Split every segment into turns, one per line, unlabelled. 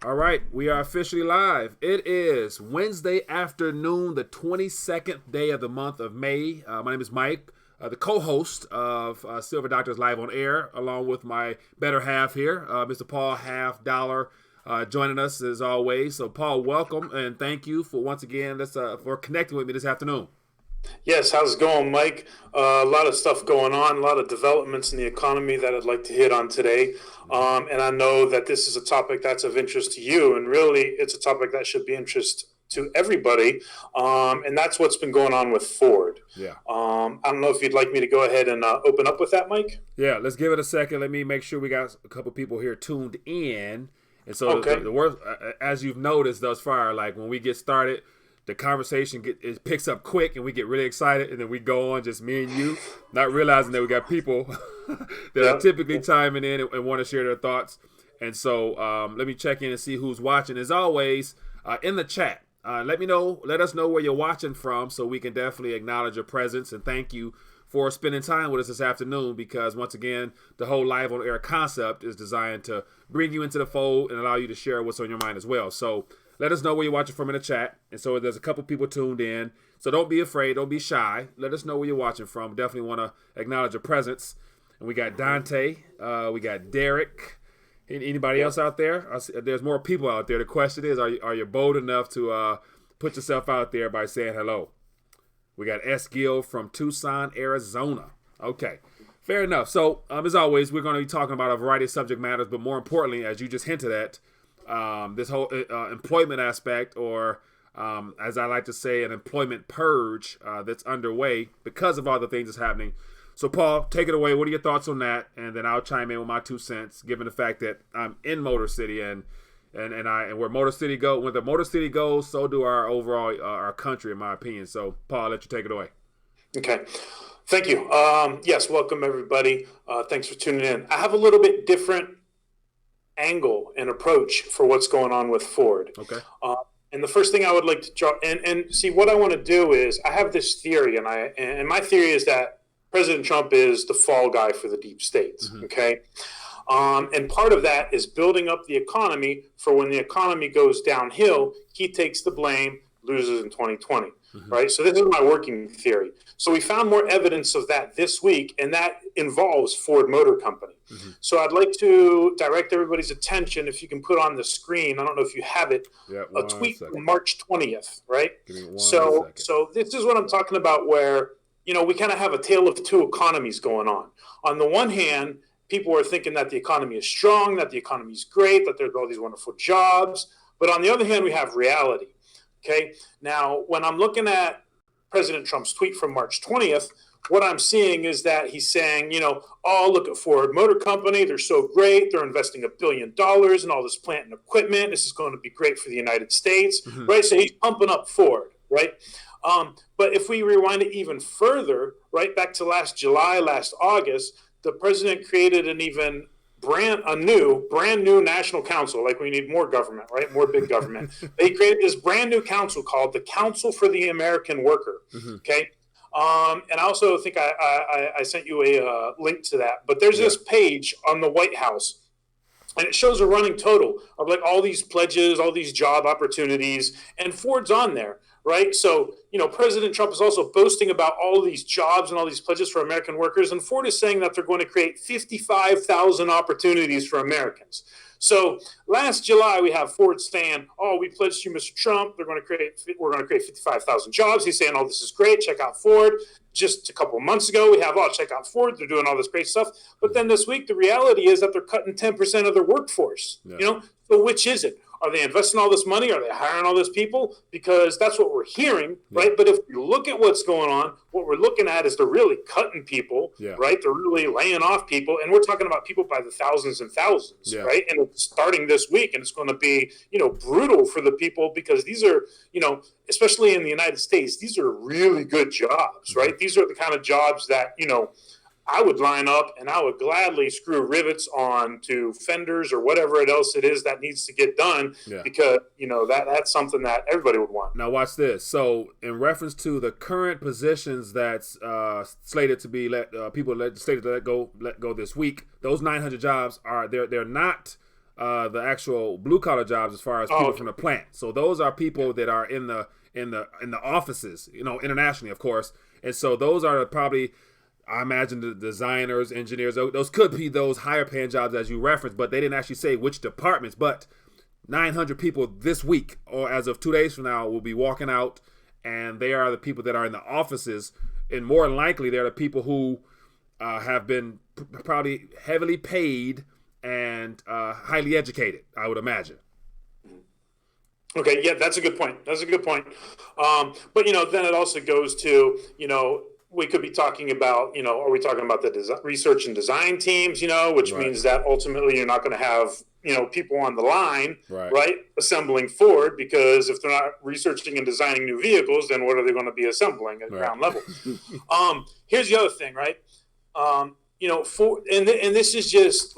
All right, we are officially live. It is Wednesday afternoon, the 22nd day of the month of May. My name is Mike, the co-host of Silver Doctors Live on Air, along with my better half here, Mr. Paul Half Dollar, joining us as always. So, Paul, welcome and thank you for once again for connecting with me this afternoon.
Yes, how's it going, Mike? A lot of stuff going on, a lot of developments in the economy that I'd like to hit on today. And I know that this is a topic that's of interest to you, and really it's a topic that should be interest to everybody. And that's what's been going on with Ford.
Yeah.
I don't know if you'd like me to go ahead and open up with that, Mike?
Yeah, let's give it a second. Let me make sure we got a couple people here tuned in. And so
Okay.
the worst, as you've noticed thus far, like when we get started, the conversation it picks up quick and we get really excited, and then we go on just me and you, not realizing that we got people that are typically chiming in and want to share their thoughts. And so let me check in and see who's watching. As always, in the chat, let us know where you're watching from so we can definitely acknowledge your presence and thank you for spending time with us this afternoon, because once again, the whole live on air concept is designed to bring you into the fold and allow you to share what's on your mind as well. So let us know where you're watching from in the chat. And so there's a couple people tuned in. So don't be afraid. Don't be shy. Let us know where you're watching from. Definitely want to acknowledge your presence. And we got Dante. We got Derek. Anybody else out there? There's more people out there. The question is, are you bold enough to put yourself out there by saying hello? We got S. Gill from Tucson, Arizona. Okay. Fair enough. So as always, we're going to be talking about a variety of subject matters. But more importantly, as you just hinted at, this whole employment aspect, or as I like to say, an employment purge that's underway because of all the things that's happening. So, Paul, take it away. What are your thoughts on that? And then I'll chime in with my 2 cents, given the fact that I'm in Motor City and where Motor City go. When the Motor City goes, so do our overall our country, in my opinion. So, Paul, I'll let you take it away.
Okay. Thank you. Yes, welcome everybody. Thanks for tuning in. I have a little bit different angle and approach for what's going on with Ford.
Okay.
And the first thing I would like to draw and see, what I want to do is, I have this theory, and my theory is that President Trump is the fall guy for the deep states. Mm-hmm. Okay. And part of that is building up the economy for when the economy goes downhill, he takes the blame, loses in 2020. Mm-hmm. Right. So this is my working theory. So we found more evidence of that this week, and that involves Ford Motor Company. Mm-hmm. So I'd like to direct everybody's attention, if you can put on the screen, I don't know if you have it, a tweet from March 20th, right? So this is what I'm talking about, where, we kind of have a tale of two economies going on. On the one hand, people are thinking that the economy is strong, that the economy is great, that there's all these wonderful jobs. But on the other hand, we have reality. Okay. Now, when I'm looking at President Trump's tweet from March 20th, what I'm seeing is that he's saying, oh, look at Ford Motor Company. They're so great. They're investing $1 billion in all this plant and equipment. This is going to be great for the United States, mm-hmm. right? So he's pumping up Ford, right? But if we rewind it even further, right back to last July, last August, the president created brand new national council. Like, we need more government, right? More big government. They created this brand new council called the Council for the American Worker. Mm-hmm. Okay. And I also think I sent you a link to that, but there's this page on the White House, and it shows a running total of like all these pledges, all these job opportunities, and Ford's on there, right? So, President Trump is also boasting about all these jobs and all these pledges for American workers, and Ford is saying that they're going to create 55,000 opportunities for Americans. So last July, we have Ford saying, oh, we pledged you, Mr. Trump, we're going to create 55,000 jobs. He's saying, oh, this is great. Check out Ford. Just a couple of months ago, we have, oh, check out Ford. They're doing all this great stuff. But then this week, the reality is that they're cutting 10% of their workforce. Yeah. So which is it? Are they investing all this money? Are they hiring all these people? Because that's what we're hearing, right? But if you look at what's going on, what we're looking at is they're really cutting people, right? They're really laying off people. And we're talking about people by the thousands and thousands, right? And it's starting this week, and it's going to be, brutal for the people, because these are, especially in the United States, these are really good jobs, right? These are the kind of jobs that, I would line up and I would gladly screw rivets on to fenders or whatever else it is that needs to get done, because, that's something that everybody would want.
Now watch this. So in reference to the current positions that's slated to be slated to let go this week, those 900 jobs they're not the actual blue collar jobs as far as people from the plant. So those are people that are in the offices, internationally, of course. And so those are probably, I imagine, the designers, engineers. Those could be those higher paying jobs as you referenced, but they didn't actually say which departments. But 900 people this week, or as of 2 days from now, will be walking out, and they are the people that are in the offices. And more than likely, they're the people who have been probably heavily paid and highly educated, I would imagine.
Okay, yeah, that's a good point. But, then it also goes to, we could be talking about, are we talking about the research and design teams, which
Right.
means that ultimately you're not going to have, people on the line, right, assembling Ford, because if they're not researching and designing new vehicles, then what are they going to be assembling at ground level? Here's the other thing, right? Ford, and this is just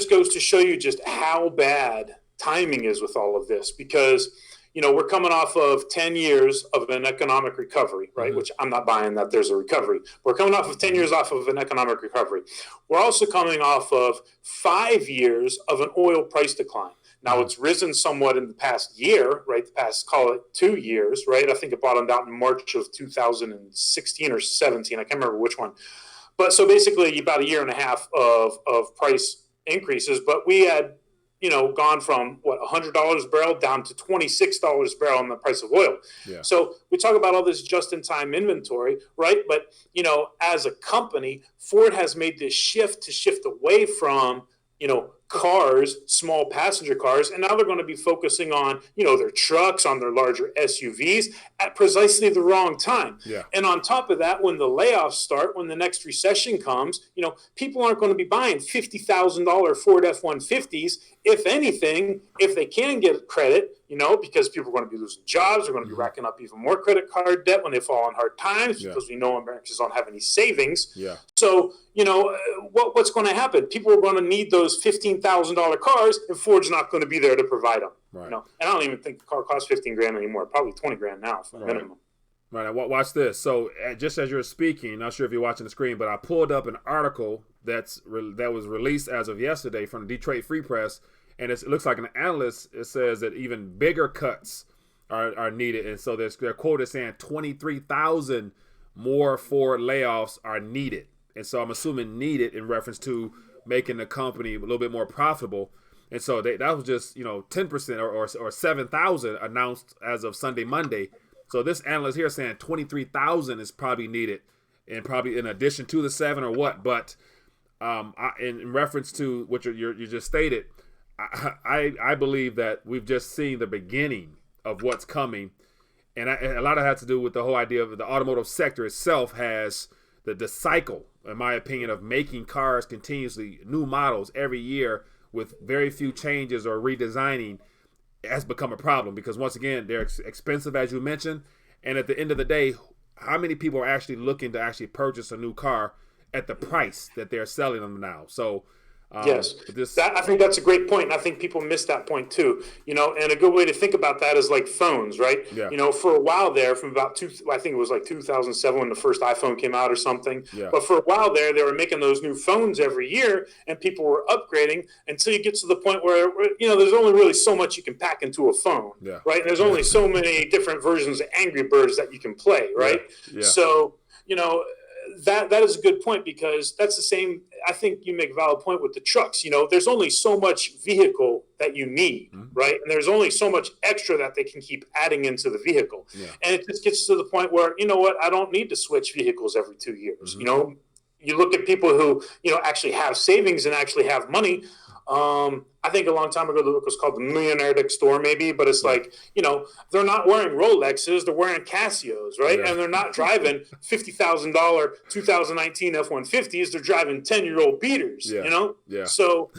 goes to show you just how bad timing is with all of this, because we're coming off of 10 years of an economic recovery, right? Mm-hmm. Which I'm not buying that there's a recovery. We're coming off of 10 years off of an economic recovery. We're also coming off of 5 years of an oil price decline. Now, it's risen somewhat in the past year, right? The past, call it 2 years, right? I think it bottomed out in March of 2016 or 17. I can't remember which one. But so basically about a year and a half of price increases, but we had gone from $100 a barrel down to $26 a barrel in the price of oil. Yeah. So we talk about all this just-in-time inventory, right? But as a company, Ford has made this shift away from cars, small passenger cars, and now they're going to be focusing on their trucks, on their larger SUVs at precisely the wrong time. Yeah. And on top of that, when the layoffs start, when the next recession comes, people aren't going to be buying $50,000 Ford F-150s. If anything, if they can get credit, because people are going to be losing jobs, they're going to be racking up even more credit card debt when they fall on hard times, because we know Americans don't have any savings. Yeah. So, what's going to happen? People are going to need those $15,000 cars, and Ford's not going to be there to provide them. Right. And I don't even think the car costs $15,000 anymore. Probably $20,000 now for the minimum.
Right. Now, watch this. So, just as you're speaking, not sure if you're watching the screen, but I pulled up an article that was released as of yesterday from the Detroit Free Press, and it looks like an analyst. It says that even bigger cuts are needed, and so their quote is saying 23,000 more Ford layoffs are needed, and so I'm assuming needed in reference to making the company a little bit more profitable. And so that was just 10% or 7,000 announced as of Sunday, Monday. So this analyst here is saying 23,000 is probably needed, and probably in addition to the 7 or what. But in reference to what you just stated, I believe that we've just seen the beginning of what's coming, and a lot of that has to do with the whole idea of the automotive sector itself has the cycle, in my opinion, of making cars continuously, new models every year with very few changes or redesigning has become a problem, because once again, they're expensive, as you mentioned, and at the end of the day, how many people are actually looking to actually purchase a new car at the price that they're selling them now? So
yes, I think that's a great point, and I think people miss that point too. And a good way to think about that is like phones, right? Yeah. For a while there, from about I think it was like 2007 when the first iPhone came out or something. Yeah. But for a while there, they were making those new phones every year, and people were upgrading until you get to the point where there's only really so much you can pack into a phone, right? And there's only so many different versions of Angry Birds that you can play, right? Yeah. So that is a good point, because that's the same. I think you make a valid point with the trucks. There's only so much vehicle that you need, right? And there's only so much extra that they can keep adding into the vehicle. Yeah. And it just gets to the point where, I don't need to switch vehicles every 2 years. Mm-hmm. You look at people who, actually have savings and actually have money. I think a long time ago the book was called The Millionaire Next Door, maybe, but it's like, they're not wearing Rolexes, they're wearing Casios, right? Yeah. And they're not driving $50,000 2019 F-150s, they're driving 10-year-old beaters, Yeah. So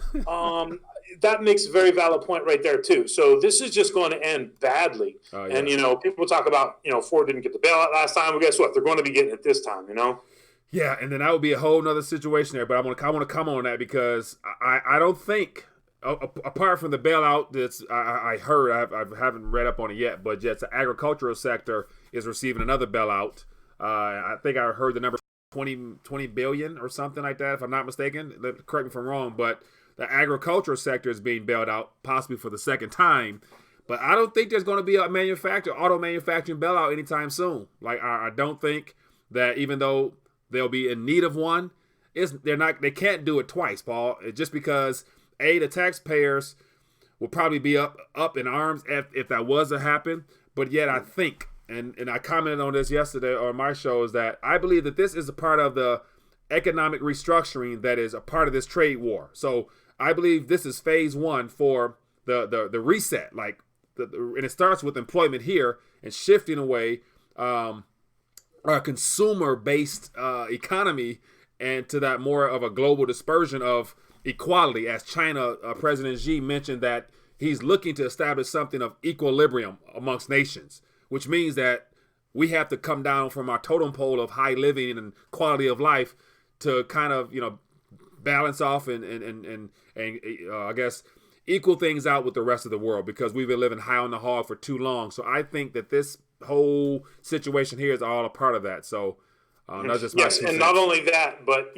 that makes a very valid point right there too. So this is just going to end badly. Yeah. And, people talk about, Ford didn't get the bailout last time. Well, guess what? They're going to be getting it this time,
Yeah, and then that would be a whole nother situation there. But I want to come on that, because I don't think, apart from the bailout that's I heard, I haven't read up on it yet, but just the agricultural sector is receiving another bailout. I think I heard the number 20 billion or something like that, if I'm not mistaken. Correct me if I'm wrong, but the agricultural sector is being bailed out, possibly for the second time. But I don't think there's going to be a auto manufacturing bailout anytime soon. Like I don't think that, even though they'll be in need of one, they can't do it twice, Paul. It's just because the taxpayers will probably be up in arms if that was to happen. But yet I think, and I commented on this yesterday on my show, is that I believe that this is a part of the economic restructuring that is a part of this trade war. So I believe this is phase one for the reset. Like, and it starts with employment here and shifting away our consumer-based economy and to that more of a global dispersion of equality. As China, President Xi mentioned that he's looking to establish something of equilibrium amongst nations, which means that we have to come down from our totem pole of high living and quality of life to kind of, balance off and I guess equal things out with the rest of the world, because we've been living high on the hog for too long. So I think that this whole situation here is all a part of that. So that's just
yes, and not only that, but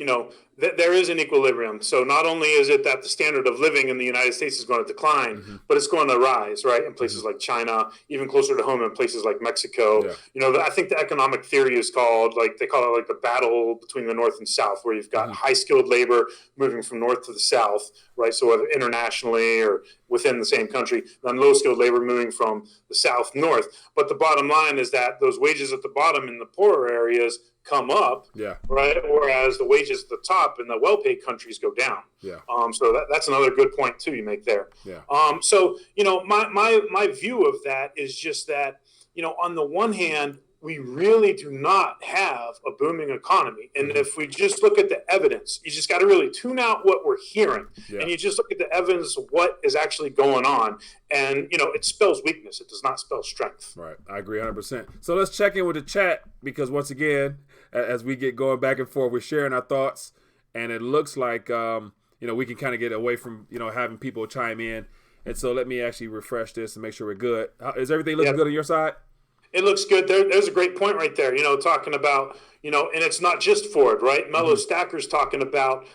there is an equilibrium. So not only is it that the standard of living in the United States is going to decline, but it's going to rise, right? In places like China, even closer to home in places like Mexico. Yeah. I think the economic theory is called, they call it like the battle between the North and South, where you've got high skilled labor moving from North to the South, right? So whether internationally or within the same country, then low skilled labor moving from the South north. But the bottom line is that those wages at the bottom in the poorer areas come up, right? Whereas the wages at the top in the well-paid countries go down. So that's another good point too you make there. So my view of that is just that on the one hand, we really do not have a booming economy, and if we just look at the evidence, you just got to really tune out what we're hearing, and you just look at the evidence of what is actually going on, and it spells weakness. It does not spell strength.
Right, I agree 100%. So let's check in with the chat, because once again, as we get going back and forth, we're sharing our thoughts, and it looks like we can kind of get away from having people chime in. And so let me actually refresh this and make sure we're good. Is everything looking good on your side?
It looks good. There's a great point right there, talking about, and it's not just Ford, right? Mellow Stacker's talking about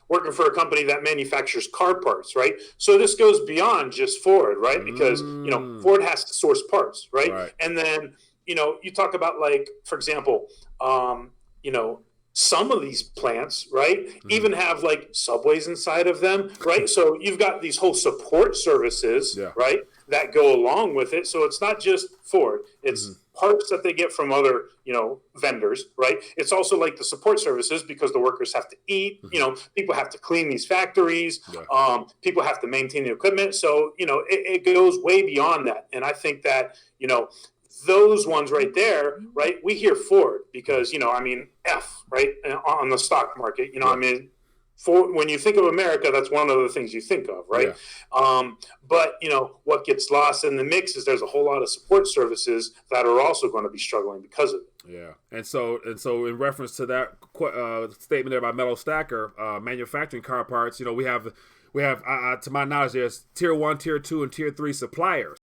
working for a company that manufactures car parts, right? So this goes beyond just Ford, right? Because, Ford has to source parts, right? And then, you talk about, like, for example, some of these plants, right, even have like subways inside of them, right? So you've got these whole support services, right, that go along with it. So it's not just Ford, it's parts that they get from other, vendors, right? It's also like the support services, because the workers have to eat, people have to clean these factories, people have to maintain the equipment. So, it goes way beyond that. And I think that, those ones right there, right? We hear Ford because, F, right? On the stock market, for when you think of America, that's one of the things you think of, right? But, what gets lost in the mix is there's a whole lot of support services that are also going to be struggling because of it.
Yeah. And so in reference to that statement there by Mellow Stacker, manufacturing car parts, we have to my knowledge, there's tier 1, tier 2, and tier 3 suppliers.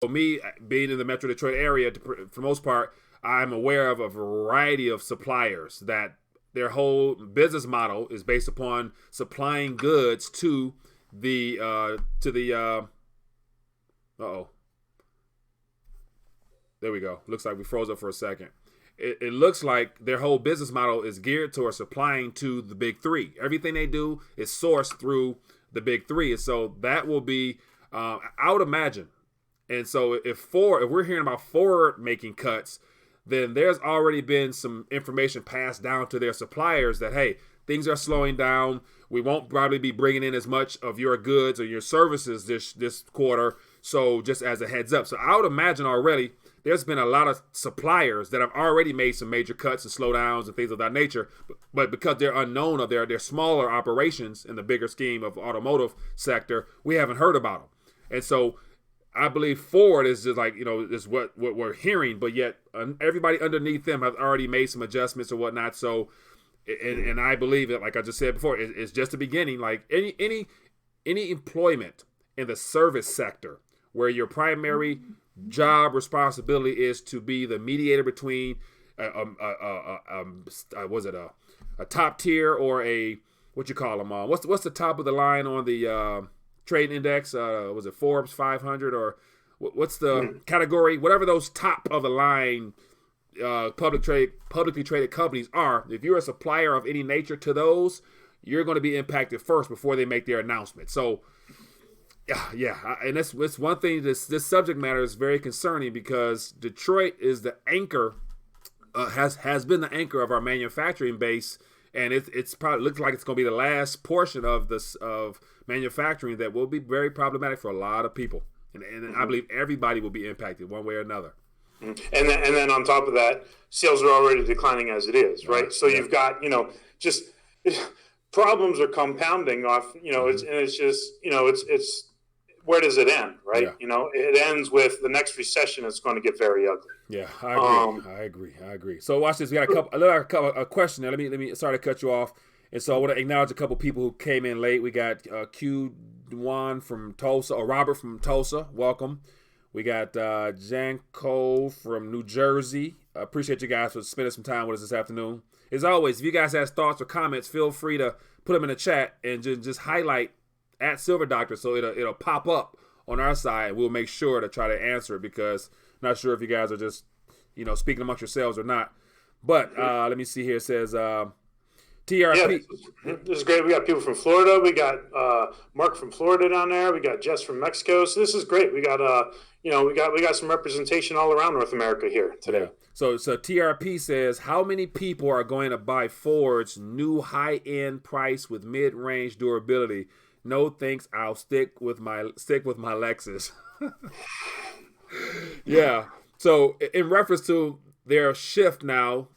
So me being in the Metro Detroit area, for the most part, I'm aware of a variety of suppliers that their whole business model is based upon supplying goods to the there we go. Looks like we froze up for a second. It looks like their whole business model is geared towards supplying to the big three. Everything they do is sourced through the big three. And so that will be, I would imagine. And so if we're hearing about Ford making cuts, then there's already been some information passed down to their suppliers that, hey, things are slowing down. We won't probably be bringing in as much of your goods or your services this quarter. So just as a heads up. So I would imagine already there's been a lot of suppliers that have already made some major cuts and slowdowns and things of that nature. But because they're unknown or they're smaller operations in the bigger scheme of automotive sector, we haven't heard about them. And so I believe Ford is just like, is what we're hearing, but yet everybody underneath them has already made some adjustments or whatnot. So, and I believe that, like I just said before, it's just the beginning. Like any employment in the service sector where your primary job responsibility is to be the mediator between a top tier or a what you call them? What's the top of the line on the trade index? Was it Forbes 500 or what's the category? Whatever those top of the line publicly traded companies are. If you're a supplier of any nature to those, you're going to be impacted first before they make their announcement. So, and that's one thing. This subject matter is very concerning because Detroit is the anchor, has been the anchor of our manufacturing base. And it's probably looks like it's going to be the last portion of this of manufacturing that will be very problematic for a lot of people, and I believe everybody will be impacted one way or another.
And then on top of that, sales are already declining as it is, right? So you've got just problems are compounding off. It's just it's where does it end, right?
Yeah.
It ends with the next recession. It's going to get very ugly.
Yeah, I agree. So watch this. We got a question there. Let me sorry to cut you off. And so I want to acknowledge a couple people who came in late. We got Q1 from Tulsa, or Robert from Tulsa. Welcome. We got Janko from New Jersey. I appreciate you guys for spending some time with us this afternoon. As always, if you guys have thoughts or comments, feel free to put them in the chat and just highlight at Silver Doctor, so it'll pop up on our side, and we'll make sure to try to answer it, because I'm not sure if you guys are just speaking amongst yourselves or not. But let me see here. It says TRP.
Yeah, this is great. We got people from Florida. We got Mark from Florida down there. We got Jess from Mexico. So this is great. We got we got some representation all around North America here today.
Yeah. So TRP says, how many people are going to buy Ford's new high-end price with mid-range durability? No thanks, I'll stick with my Lexus. Yeah. So in reference to their shift now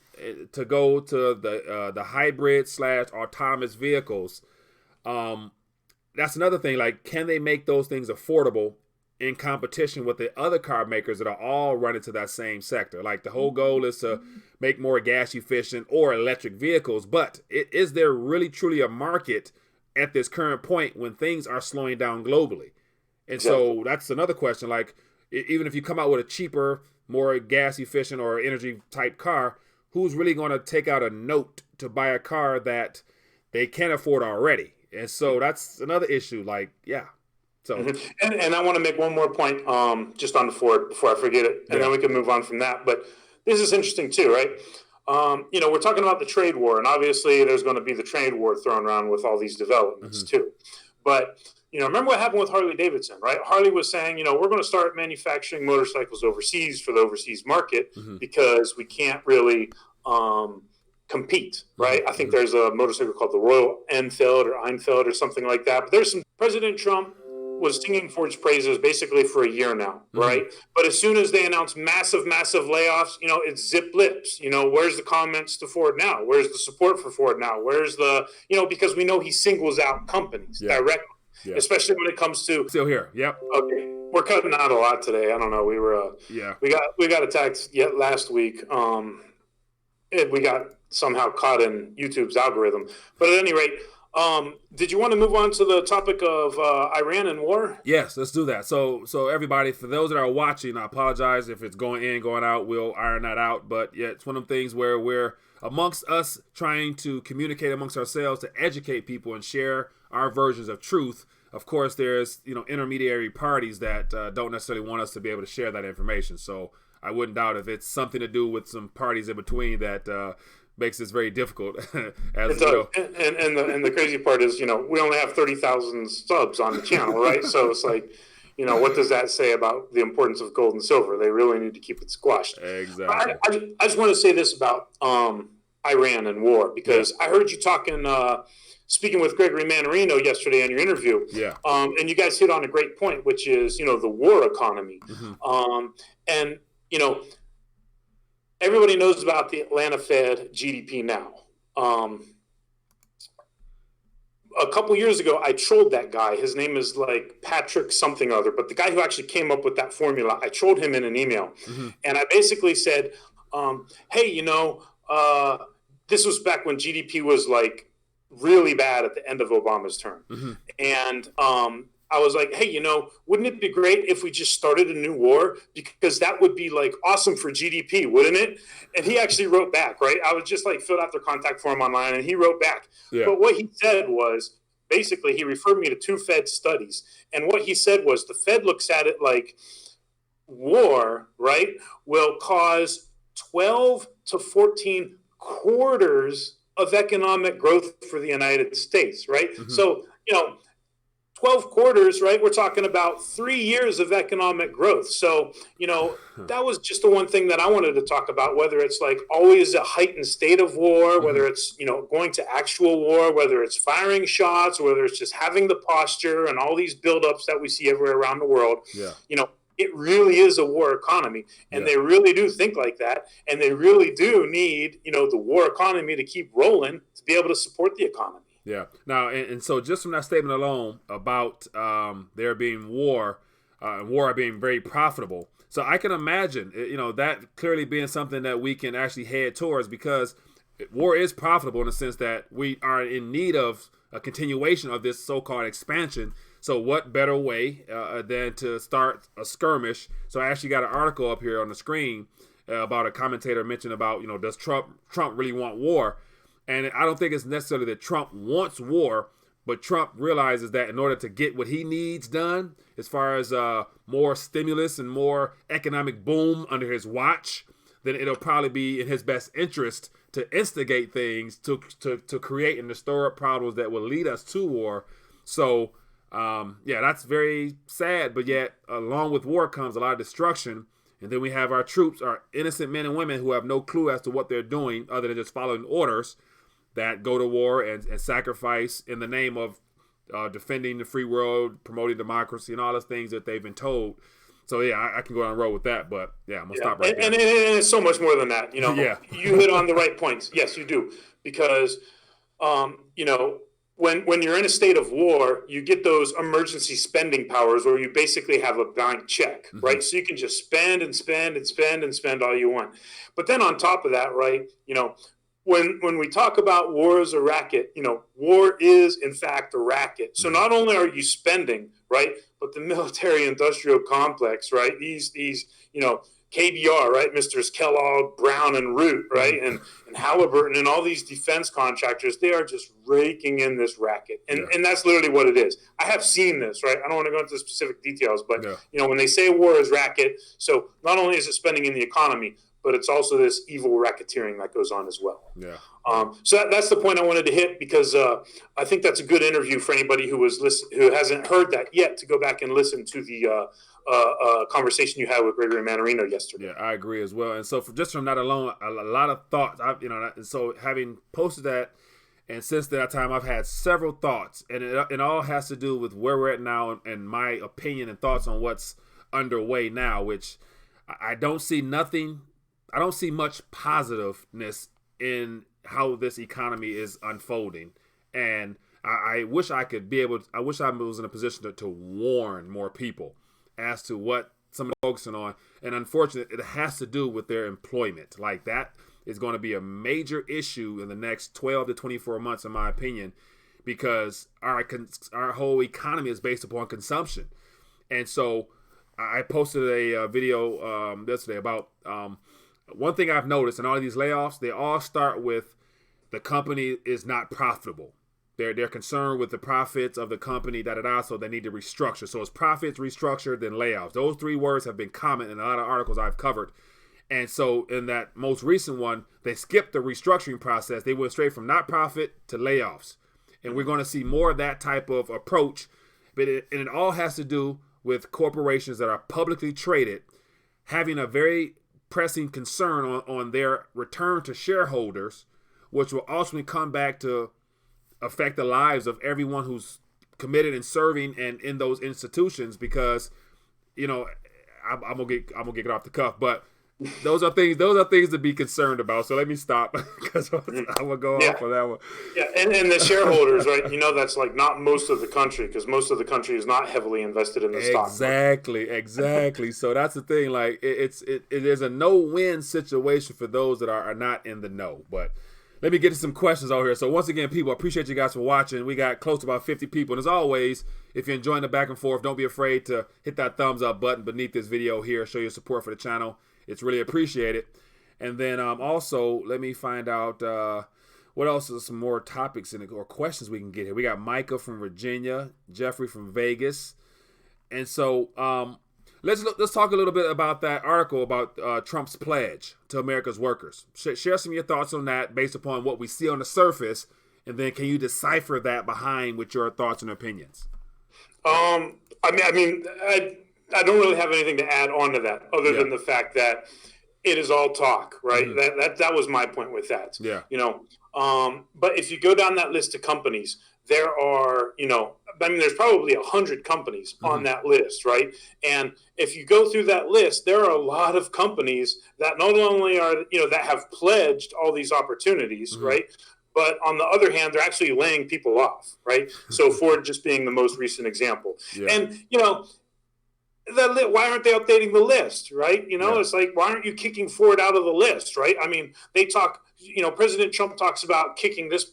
to go to the hybrid / autonomous vehicles, that's another thing. Like, can they make those things affordable in competition with the other car makers that are all running to that same sector? Like, the whole goal is to make more gas efficient or electric vehicles, but is there really truly a market at this current point when things are slowing down globally? And so that's another question. Like, even if you come out with a cheaper, more gas efficient or energy type car, who's really going to take out a note to buy a car that they can't afford already? And so that's another issue. Like, yeah. So
and I want to make one more point just on the Ford before I forget it, and then we can move on from that. But this is interesting too, right? We're talking about the trade war, and obviously there's going to be the trade war thrown around with all these developments too. But, remember what happened with Harley Davidson, right? Harley was saying, we're going to start manufacturing motorcycles overseas for the overseas market because we can't really compete, right? I think there's a motorcycle called the Royal Enfield or Einfeld or something like that. But there's some President Trump was singing Ford's praises basically for a year now, right? But as soon as they announce massive layoffs, it's zip lips. Where's the comments to Ford now? Where's the support for Ford now? Where's the, because we know he singles out companies directly, especially when it comes to.
Still here. Yep.
Okay. We're cutting out a lot today. I don't know. We were, we got attacked last week. We got somehow caught in YouTube's algorithm. But at any rate, did you want to move on to the topic of Iran and war?
Yes, let's do that. So everybody, for those that are watching, I apologize if it's going in, going out. We'll iron that out. But yeah, it's one of the things where we're amongst us trying to communicate amongst ourselves to educate people and share our versions of truth. Of course, there's intermediary parties that don't necessarily want us to be able to share that information. So I wouldn't doubt if it's something to do with some parties in between that makes this very difficult. And
the crazy part is, we only have 30,000 subs on the channel, right? So it's like, what does that say about the importance of gold and silver? They really need to keep it squashed.
Exactly.
I just want to say this about Iran and war, because I heard you speaking with Gregory Manarino yesterday in your interview.
Yeah.
And you guys hit on a great point, which is, the war economy. And, everybody knows about the Atlanta Fed GDP now. A couple years ago, I trolled that guy. His name is like Patrick something or other, but the guy who actually came up with that formula, I trolled him in an email. And I basically said, hey, this was back when GDP was like really bad at the end of Obama's term. And I was like, hey, wouldn't it be great if we just started a new war? Because that would be like awesome for GDP, wouldn't it? And he actually wrote back, right? I was just like filled out their contact form online, and he wrote back.
Yeah.
But what he said was, basically, he referred me to 2 Fed studies. And what he said was the Fed looks at it like war, right, will cause 12 to 14 quarters of economic growth for the United States, right? Mm-hmm. So, 12 quarters, right? We're talking about 3 years of economic growth. So, that was just the one thing that I wanted to talk about, whether it's like always a heightened state of war, whether it's, going to actual war, whether it's firing shots, whether it's just having the posture and all these buildups that we see everywhere around the world.
Yeah.
It really is a war economy, and they really do think like that, and they really do need, the war economy to keep rolling to be able to support the economy.
Yeah. Now, and so just from that statement alone about there being war, and war being very profitable, so I can imagine, that clearly being something that we can actually head towards, because war is profitable in the sense that we are in need of a continuation of this so-called expansion. So what better way than to start a skirmish? So I actually got an article up here on the screen about a commentator mentioned about, does Trump really want war? And I don't think it's necessarily that Trump wants war, but Trump realizes that in order to get what he needs done, as far as more stimulus and more economic boom under his watch, then it'll probably be in his best interest to instigate things to create and to stir up problems that will lead us to war. So, that's very sad, but yet along with war comes a lot of destruction. And then we have our troops, our innocent men and women who have no clue as to what they're doing other than just following orders, that go to war and sacrifice in the name of defending the free world, promoting democracy, and all those things that they've been told. So, I can go on the road with that, but, I'm going to stop right there.
And it's so much more than that. You hit on the right points. Yes, you do. Because, when you're in a state of war, you get those emergency spending powers where you basically have a blank check, right? So you can just spend and spend and spend and spend all you want. But then on top of that, right, when we talk about war as a racket, war is in fact a racket. So not only are you spending, right, but the military industrial complex, right, these KBR, right, Mr. Kellogg, Brown, and Root, right, and Halliburton, and all these defense contractors, they are just raking in this racket. And that's literally what it is. I have seen this, right? I don't want to go into specific details, but, when they say war is racket, so not only is it spending in the economy, but it's also this evil racketeering that goes on as well. Yeah. So that's the point I wanted to hit, because I think that's a good interview for anybody who hasn't heard that yet, to go back and listen to the conversation you had with Gregory Mannarino yesterday.
Yeah, I agree as well. And so just from that alone, a lot of thoughts. So having posted that, and since that time, I've had several thoughts, and it all has to do with where we're at now and my opinion and thoughts on what's underway now, which I don't see nothing. I don't see much positiveness in how this economy is unfolding. And I wish I could be able to, I wish I was in a position to warn more people as to what some of the focusing on. And unfortunately, it has to do with their employment. Like, that is going to be a major issue in the next 12 to 24 months, in my opinion, because our whole economy is based upon consumption. And so I posted a video yesterday about one thing I've noticed in all of these layoffs, they all start with the company is not profitable. They're concerned with the profits of the company, so they need to restructure. So it's profits, restructure, then layoffs. Those 3 words have been common in a lot of articles I've covered. And so in that most recent one, they skipped the restructuring process. They went straight from not profit to layoffs. And we're going to see more of that type of approach. But it all has to do with corporations that are publicly traded having a very pressing concern on their return to shareholders, which will ultimately come back to affect the lives of everyone who's committed and serving and in those institutions. Because, I'm gonna get it off the cuff, but those are things to be concerned about. So let me stop, because I'm gonna go off on that one.
Yeah, and the shareholders, right? That's like not most of the country, because most of the country is not heavily invested in the stock.
Exactly. So that's the thing. Like, it is a no-win situation for those that are not in the know. But let me get to some questions over here. So once again, people, I appreciate you guys for watching. We got close to about 50 people. And as always, if you're enjoying the back and forth, don't be afraid to hit that thumbs up button beneath this video here. Show your support for the channel. It's really appreciated. And then also, let me find out what else is some more topics or questions we can get here. We got Micah from Virginia, Jeffrey from Vegas. And so let's talk a little bit about that article about Trump's pledge to America's workers. Share some of your thoughts on that based upon what we see on the surface. And then can you decipher that behind with your thoughts and opinions?
I don't really have anything to add on to that other than the fact that it is all talk, right? That was my point with that.
Yeah.
But if you go down that list of companies, there are, there's probably 100 companies on that list, right? And if you go through that list, there are a lot of companies that not only are, that have pledged all these opportunities, right? But on the other hand, they're actually laying people off, right? So Ford just being the most recent example. Yeah. And, why aren't they updating the list, right? It's like, why aren't you kicking Ford out of the list, right? I mean, they talk, President Trump talks about kicking this,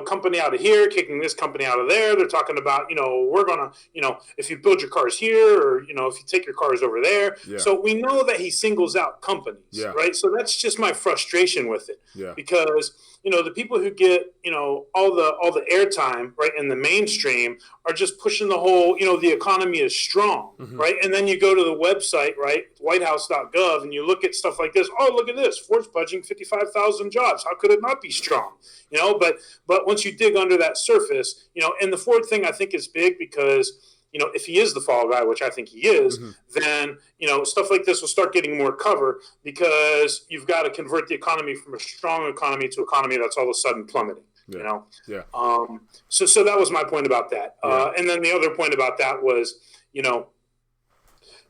company out of here, kicking this company out of there. They're talking about, we're going to, if you build your cars here or, if you take your cars over there. Yeah. So we know that he singles out companies, right? So that's just my frustration with it. Yeah. Because, the people who get, all the airtime, right, in the mainstream are just pushing the whole, the economy is strong, right? And then you go to the website, right, whitehouse.gov, and you look at stuff like this. Oh, look at this. Ford's pledging 55,000 jobs. How could it not be strong? But once you dig under that surface, and the Ford thing I think is big because, if he is the fall guy, which I think he is, then, stuff like this will start getting more cover because you've got to convert the economy from a strong economy to an economy that's all of a sudden plummeting,
Yeah.
So that was my point about that. Yeah. And then the other point about that was,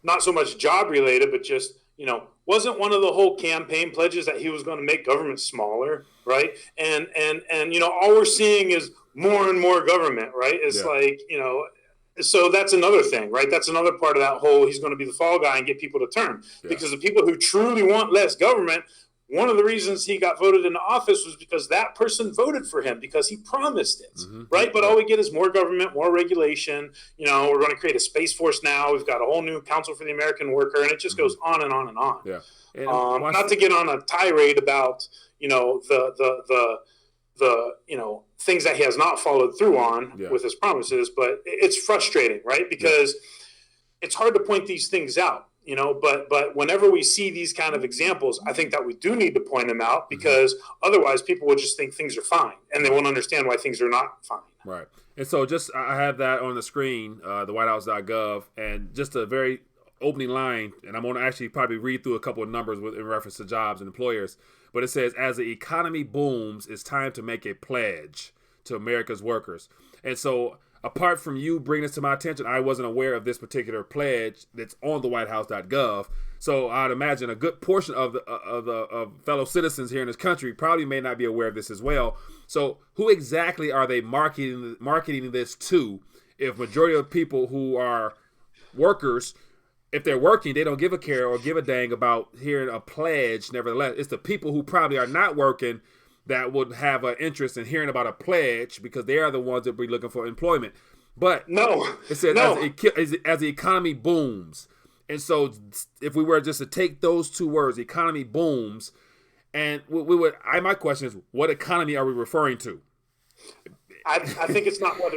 not so much job related, but just, wasn't one of the whole campaign pledges that he was going to make government smaller, right? And all we're seeing is more and more government, right? It's like, so that's another thing, right? That's another part of that whole he's going to be the fall guy and get people to turn. Yeah. Because the people who truly want less government, one of the reasons he got voted into office was because that person voted for him because he promised it, right? But all we get is more government, more regulation. We're going to create a space force now. We've got a whole new council for the American worker, and it just goes on and on and on. Yeah. And not to get on a tirade about, the things that he has not followed through on with his promises, but it's frustrating, right? Because it's hard to point these things out, but whenever we see these kind of examples, I think that we do need to point them out because otherwise people will just think things are fine and they won't understand why things are not fine.
Right. And so I have that on the screen, the whitehouse.gov, and just a very opening line, and I'm going to actually probably read through a couple of numbers in reference to jobs and employers, but it says, as the economy booms, it's time to make a pledge to America's workers. And so apart from you bringing this to my attention, I wasn't aware of this particular pledge that's on the whitehouse.gov. So I'd imagine a good portion of fellow citizens here in this country probably may not be aware of this as well. So who exactly are they marketing this to if majority of people who are workers, if they're working, they don't give a care or give a dang about hearing a pledge. Nevertheless, it's the people who probably are not working that would have an interest in hearing about a pledge because they are the ones that be looking for employment. But it says as the economy booms. And so if we were just to take those two words, economy booms, and my question is, what economy are we referring to?
I think it's not what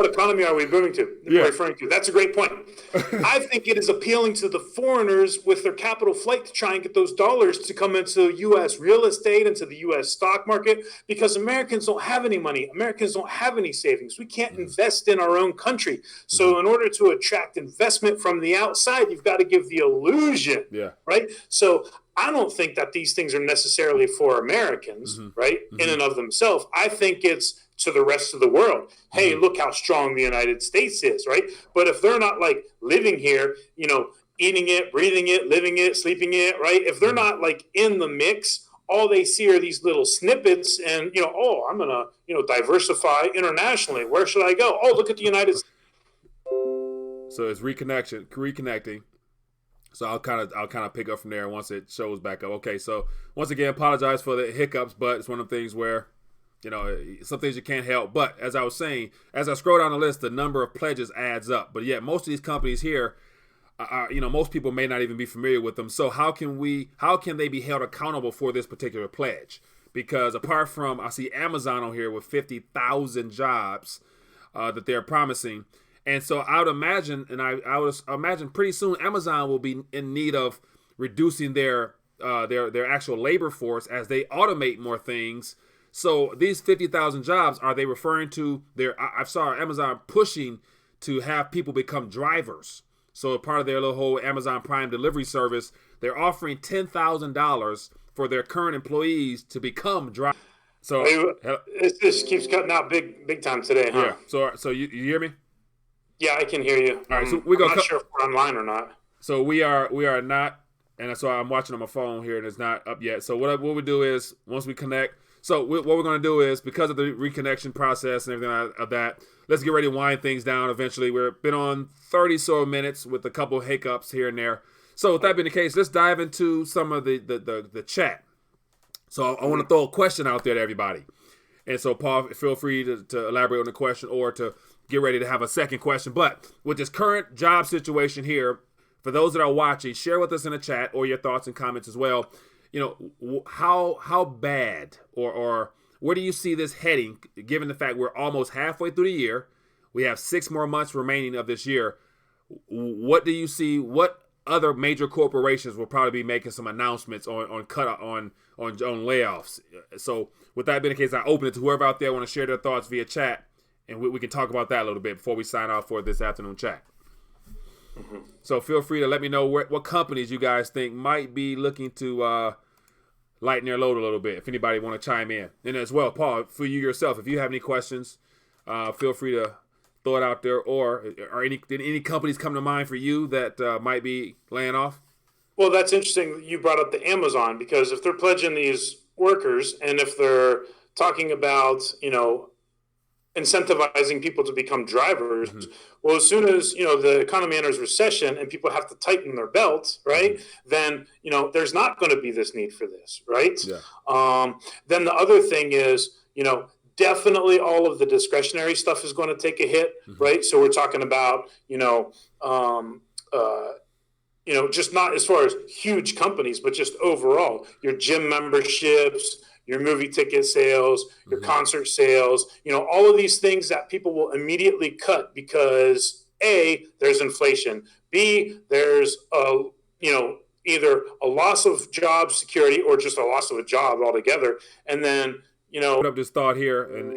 economy are we referring to. That's a great point. I think it is appealing to the foreigners with their capital flight to try and get those dollars to come into U.S. real estate, into the U.S. stock market, because Americans don't have any money. Americans don't have any savings. We can't invest in our own country. So in order to attract investment from the outside, you've got to give the illusion, right? So I don't think that these things are necessarily for Americans, right, in and of themselves. I think it's to the rest of the world. Hey, look how strong the United States is, right? But if they're not like living here, eating it, breathing it, living it, sleeping it, right? If they're not like in the mix, all they see are these little snippets and, I'm going to, diversify internationally. Where should I go? Oh, look at the United States.
So it's reconnecting. So I'll kind of pick up from there once it shows back up. Okay, so once again, apologize for the hiccups, but it's one of the things where, some things you can't help. But as I was saying, as I scroll down the list, the number of pledges adds up. But yet most of these companies here, most people may not even be familiar with them. So how can they be held accountable for this particular pledge? Because apart from, I see Amazon on here with 50,000 jobs that they're promising. And so I would imagine, and I would imagine pretty soon Amazon will be in need of reducing their actual labor force as they automate more things. So these 50,000 jobs, are they referring to I saw Amazon pushing to have people become drivers. So part of their little whole Amazon Prime delivery service, they're offering $10,000 for their current employees to become drivers. So
this keeps cutting out big time today, huh?
Yeah. So you hear me?
Yeah, I can hear you.
All right, so
I'm not sure if we're online or not.
So we are not, and so I'm watching on my phone here, and it's not up yet. So what we do is, once we connect, so what we're going to do is, because of the reconnection process and everything of that, let's get ready to wind things down eventually. We've been on 30 so minutes with a couple of hiccups here and there. So with that being the case, let's dive into some of the chat. So I want to throw a question out there to everybody. And so, Paul, feel free to elaborate on the question or to get ready to have a second question. But with this current job situation here, for those that are watching, share with us in the chat or your thoughts and comments as well. How bad or where do you see this heading, given the fact we're almost halfway through the year? We have 6 more months remaining of this year. What do you see? What other major corporations will probably be making some announcements on layoffs? So with that being the case, I open it to whoever out there want to share their thoughts via chat, and we can talk about that a little bit before we sign off for this afternoon chat. Mm-hmm. So feel free to let me know what companies you guys think might be looking to lighten their load a little bit, if anybody want to chime in. And as well, Paul, for you yourself, if you have any questions, feel free to throw it out there. Or did any companies come to mind for you that might be laying off?
Well, that's interesting that you brought up the Amazon, because if they're pledging these workers, and if they're talking about, incentivizing people to become drivers, well, as soon as, the economy enters recession and people have to tighten their belts, right, then, there's not going to be this need for this, right? Yeah. Then the other thing is, definitely all of the discretionary stuff is going to take a hit, right? So we're talking about, just not as far as huge companies, but just overall, your gym memberships, your movie ticket sales, your concert sales, all of these things that people will immediately cut because A, there's inflation, B, there's either a loss of job security or just a loss of a job altogether. And then,
put up this thought here, and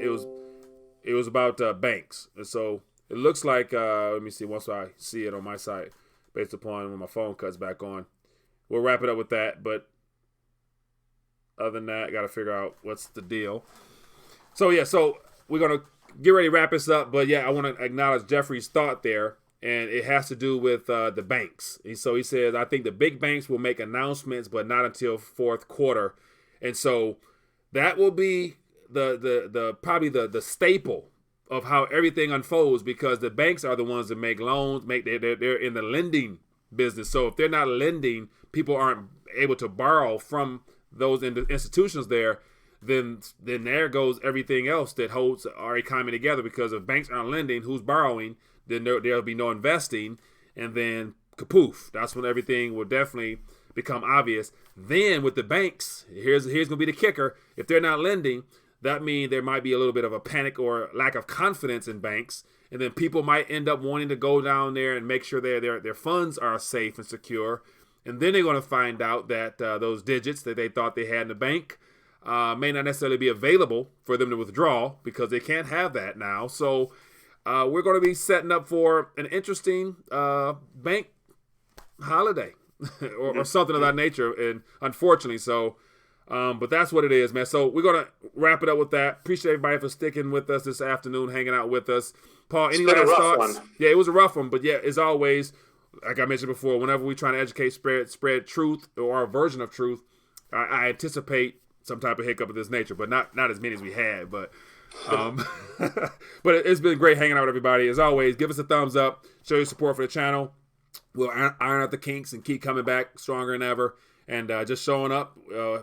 it was about banks. And so it looks like, let me see, once I see it on my side, based upon when my phone cuts back on, we'll wrap it up with that. But other than that, got to figure out what's the deal. So we're going to get ready to wrap this up. But I want to acknowledge Jeffrey's thought there, and it has to do with the banks. And so he says, I think the big banks will make announcements, but not until fourth quarter. And so that will be probably the staple of how everything unfolds, because the banks are the ones that make loans, they're in the lending business. So if they're not lending, people aren't able to borrow from those institutions there, then there goes everything else that holds our economy together, because if banks aren't lending, who's borrowing? Then there'll be no investing, and then kapoof, that's when everything will definitely become obvious. Then with the banks, here's going to be the kicker. If they're not lending, that means there might be a little bit of a panic or lack of confidence in banks, and then people might end up wanting to go down there and make sure their funds are safe and secure. And then they're going to find out that those digits that they thought they had in the bank may not necessarily be available for them to withdraw, because they can't have that now. So we're going to be setting up for an interesting bank holiday or something of that nature, and unfortunately so. But that's what it is, man. So we're going to wrap it up with that. Appreciate everybody for sticking with us this afternoon, hanging out with us. Paul, any last thoughts? Yeah, it was a rough one, but as always, like I mentioned before, whenever we try to educate, spread truth or our version of truth, I anticipate some type of hiccup of this nature, but not as many as we had. But but it's been great hanging out with everybody. As always, give us a thumbs up, show your support for the channel. we'll iron out the kinks and keep coming back stronger than ever. And just showing up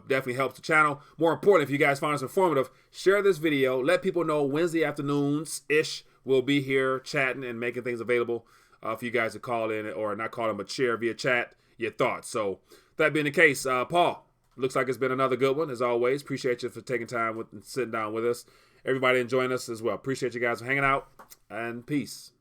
definitely helps the channel. More important, if you guys find us informative, share this video. Let people know Wednesday afternoons-ish we'll be here chatting and making things available for you guys to call in, or not call in, but share via chat your thoughts. So that being the case, Paul, looks like it's been another good one, as always. Appreciate you for taking time and sitting down with us. Everybody enjoying us as well. Appreciate you guys for hanging out, and peace.